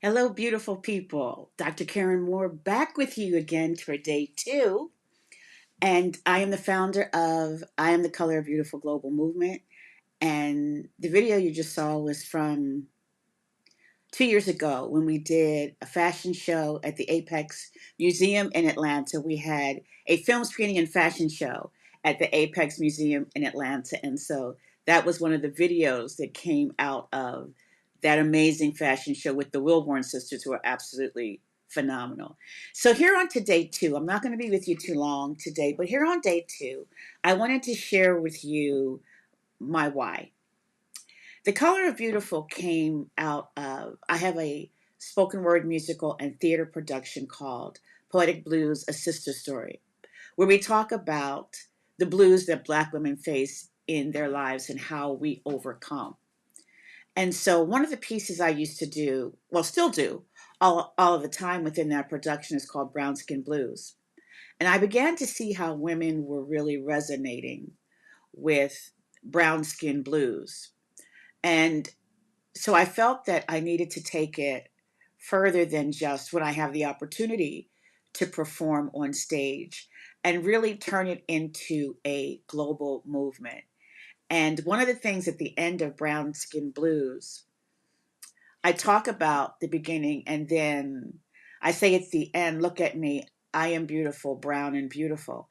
Hello, beautiful people. Dr. Karen Moore back with you again for day two. And I am the founder of I Am the Color of Beautiful Global Movement. And the video you just saw was from 2 years ago when we did a fashion show at the Apex Museum in Atlanta. We had a film screening and fashion show at the Apex Museum in Atlanta. And so that was one of the videos that came out of that amazing fashion show with the Wilborn sisters, who are absolutely phenomenal. So here on to day two, I'm not going to be with you too long today, but here on day two, I wanted to share with you my why. The Color of Beautiful came out of, I have a spoken word musical and theater production called Poetic Blues, A Sister Story, where we talk about the blues that Black women face in their lives and how we overcome. And so one of the pieces I used to do, well, still do, all of the time within that production is called Brown Skin Blues. And I began to see how women were really resonating with brown skin blues. And so I felt that I needed to take it further than just when I have the opportunity to perform on stage and really turn it into a global movement. And one of the things at the end of Brown Skin Blues, I talk about the beginning and then I say at the end, look at me, I am beautiful, brown and beautiful.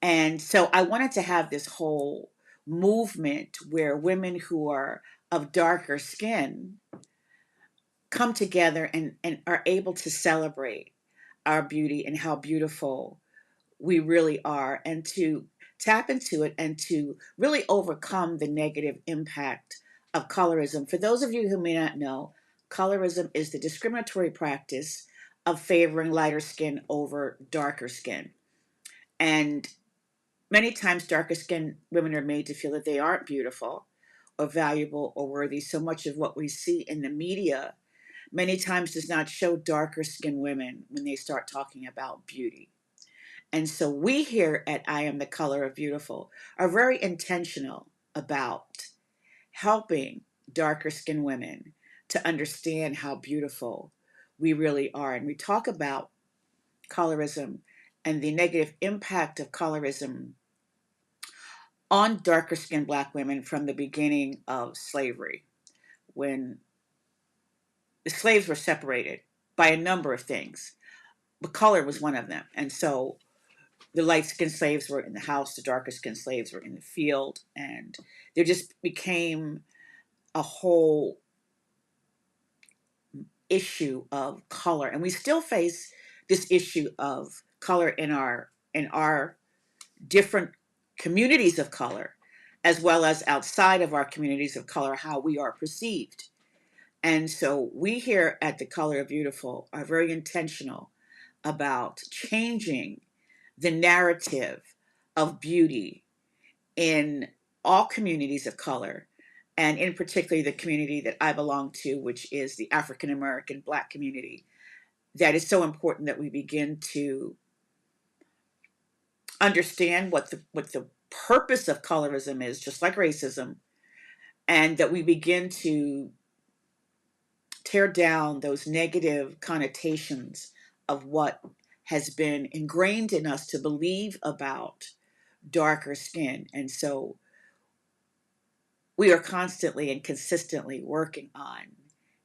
And so I wanted to have this whole movement where women who are of darker skin come together and are able to celebrate our beauty and how beautiful we really are, and to tap into it and to really overcome the negative impact of colorism. For those of you who may not know, colorism is the discriminatory practice of favoring lighter skin over darker skin. And many times, darker skinned women are made to feel that they aren't beautiful or valuable or worthy. So much of what we see in the media many times does not show darker skinned women when they start talking about beauty. And so we here at I Am the Color of Beautiful are very intentional about helping darker skinned women to understand how beautiful we really are. And we talk about colorism and the negative impact of colorism on darker skinned Black women from the beginning of slavery, when the slaves were separated by a number of things, but color was one of them. And so the light skinned slaves were in the house, the darker skinned slaves were in the field, and there just became a whole issue of color. And we still face this issue of color in our different communities of color, as well as outside of our communities of color, how we are perceived. And so we here at The Color of Beautiful are very intentional about changing the narrative of beauty in all communities of color, and in particular the community that I belong to, which is the African American Black community. That is so important that we begin to understand what the purpose of colorism is, just like racism, and that we begin to tear down those negative connotations of what has been ingrained in us to believe about darker skin. And so we are constantly and consistently working on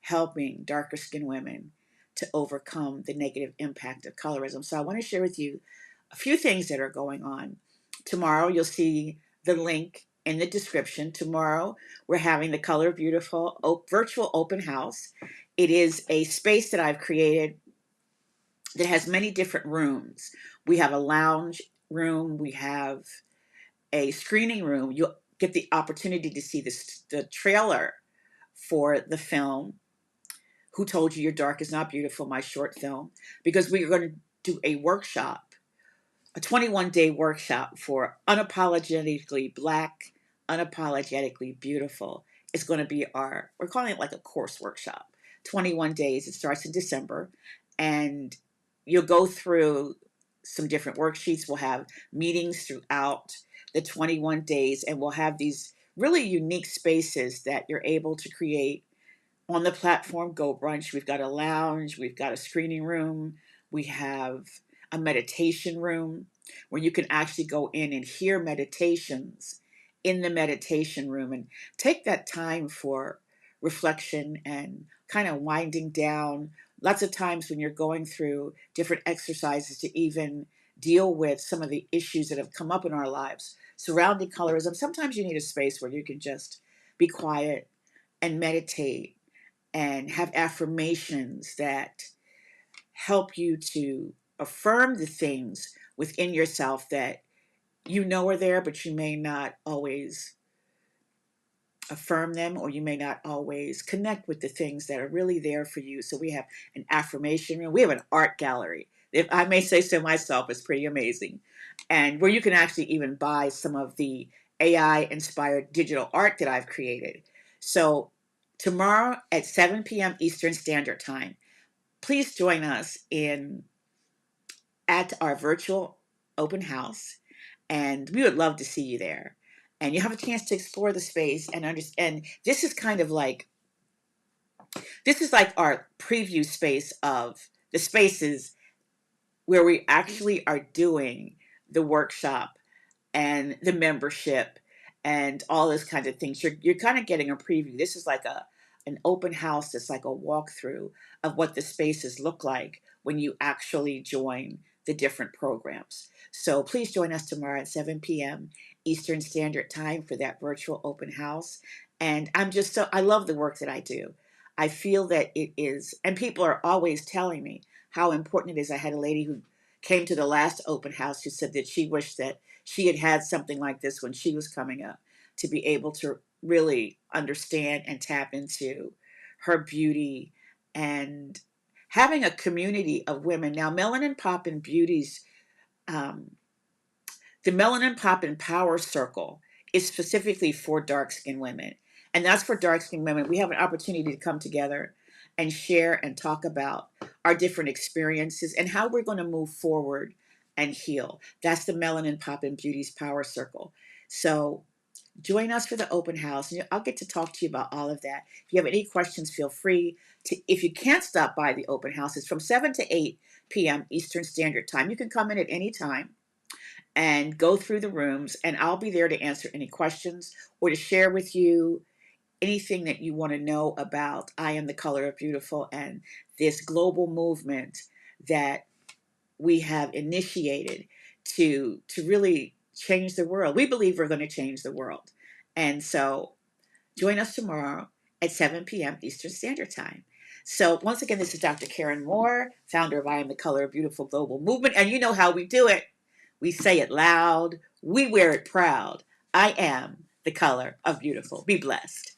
helping darker skinned women to overcome the negative impact of colorism. So I want to share with you a few things that are going on. Tomorrow, you'll see the link in the description. Tomorrow, we're having the Color of Beautiful virtual open house. It is a space that I've created that has many different rooms. We have a lounge room, we have a screening room. You'll get the opportunity to see the trailer for the film, Who Told You Your Dark Is Not Beautiful, my short film, because we are going to do a workshop, a 21-day workshop for unapologetically Black, unapologetically beautiful. It's going to be we're calling it like a course workshop. 21 days. It starts in December. And you'll go through some different worksheets. We'll have meetings throughout the 21 days, and we'll have these really unique spaces that you're able to create on the platform Go Brunch, we've got a lounge, we've got a screening room, we have a meditation room where you can actually go in and hear meditations in the meditation room and take that time for reflection and kind of winding down. Lots of times when you're going through different exercises to even deal with some of the issues that have come up in our lives surrounding colorism, sometimes you need a space where you can just be quiet and meditate and have affirmations that help you to affirm the things within yourself that you know are there, but you may not always affirm them, or you may not always connect with the things that are really there for you. So we have an affirmation room. We have an art gallery. If I may say so myself, it's pretty amazing. And where you can actually even buy some of the AI inspired digital art that I've created. So tomorrow at 7 p.m. Eastern Standard Time, please join us in at our virtual open house, and we would love to see you there. And you have a chance to explore the space and understand. This is like our preview space of the spaces where we actually are doing the workshop and the membership and all those kinds of things. You're kind of getting a preview. This is like a an open house. It's like a walkthrough of what the spaces look like when you actually join the different programs. So please join us tomorrow at 7 p.m. Eastern Standard Time for that virtual open house. And I love the work that I do. I feel that it is, and people are always telling me how important it is. I had a lady who came to the last open house who said that she wished that she had had something like this when she was coming up, to be able to really understand and tap into her beauty and having a community of women. Now, Melanin Pop and Beauties, um, the Melanin Pop and Power Circle is specifically for dark skinned women. And that's for dark skinned women. We have an opportunity to come together and share and talk about our different experiences and how we're going to move forward and heal. That's the Melanin Pop and Beauties Power Circle. So join us for the open house, and I'll get to talk to you about all of that. If you have any questions, feel free to. If you can't stop by the open house, it's from 7 to 8 p.m. Eastern Standard Time. You can come in at any time and go through the rooms, and I'll be there to answer any questions or to share with you anything that you want to know about I Am the Color of Beautiful and this global movement that we have initiated to really change the world. We believe we're going to change the world. And so join us tomorrow at 7 p.m. Eastern Standard Time. So once again, this is Dr. Karen Moore, founder of I Am the Color of Beautiful Global Movement. And you know how we do it. We say it loud. We wear it proud. I am the color of beautiful. Be blessed.